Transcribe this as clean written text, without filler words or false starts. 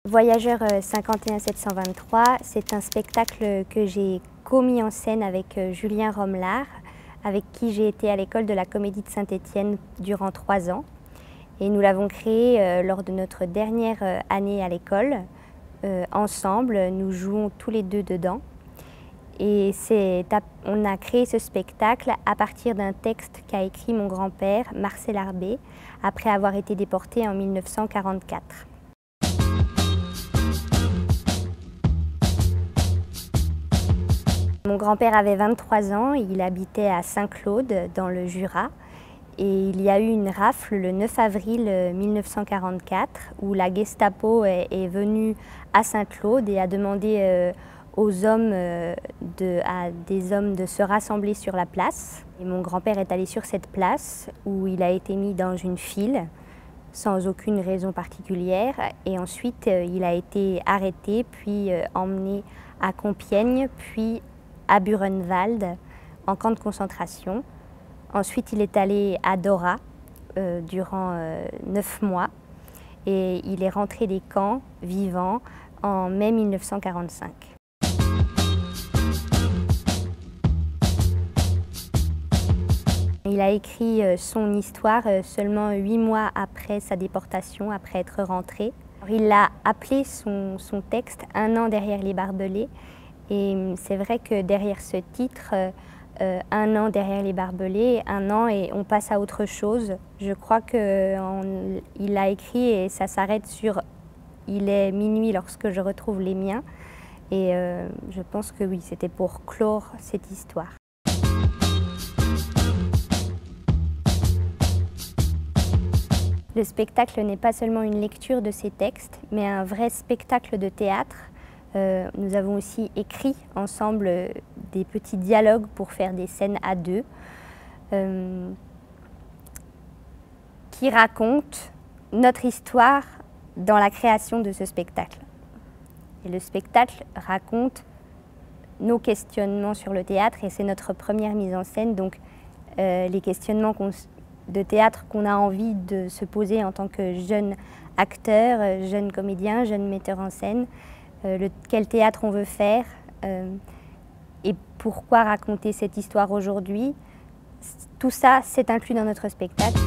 Voyageurs 51723, c'est un spectacle que j'ai co-mis en scène avec Julien Romelard, avec qui j'ai été à l'école de la Comédie de Saint-Étienne durant 3 ans. Et nous l'avons créé lors de notre dernière année à l'école. Ensemble, nous jouons tous les deux dedans. Et on a créé ce spectacle à partir d'un texte qu'a écrit mon grand-père, Marcel Arbé, après avoir été déporté en 1944. Mon grand-père avait 23 ans, il habitait à Saint-Claude, dans le Jura. Et il y a eu une rafle le 9 avril 1944 où la Gestapo est venue à Saint-Claude et a demandé à des hommes de se rassembler sur la place. Et mon grand-père est allé sur cette place où il a été mis dans une file sans aucune raison particulière. Et ensuite, il a été arrêté, puis emmené à Compiègne, puis à Buchenwald, en camp de concentration. Ensuite, il est allé à Dora durant 9 mois et il est rentré des camps vivant en mai 1945. Il a écrit son histoire seulement 8 mois après sa déportation, après être rentré. Il a appelé son texte « Un an derrière les barbelés ». Et c'est vrai que derrière ce titre, un an derrière les barbelés, un an et on passe à autre chose. Je crois qu'il a écrit et ça s'arrête sur « Il est minuit lorsque je retrouve les miens ». Et je pense que oui, c'était pour clore cette histoire. Le spectacle n'est pas seulement une lecture de ces textes, mais un vrai spectacle de théâtre. Nous avons aussi écrit ensemble des petits dialogues pour faire des scènes à deux qui racontent notre histoire dans la création de ce spectacle. Et le spectacle raconte nos questionnements sur le théâtre et c'est notre première mise en scène, donc les questionnements de théâtre qu'on a envie de se poser en tant que jeune acteur, jeune comédien, jeune metteur en scène. Quel théâtre on veut faire et pourquoi raconter cette histoire aujourd'hui. Tout ça, c'est inclus dans notre spectacle.